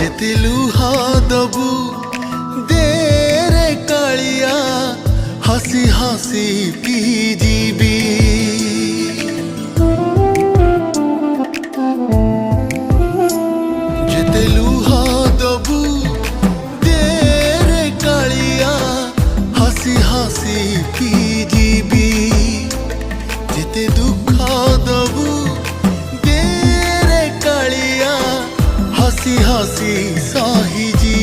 ଯେତେ ଲୁହା ଦବୁ ଦେରେ କାଳିଆ ହସି ହସି କି ଯିବି ଯେତେ ଲୁହା ଦବୁ ଦେରେ କାଳିଆ ହସି ହସି କି ଯିବି ଯେତେ ଦୁଃଖ ଦବୁ ଦେରେ କାଳିଆ हसी हसी साही जी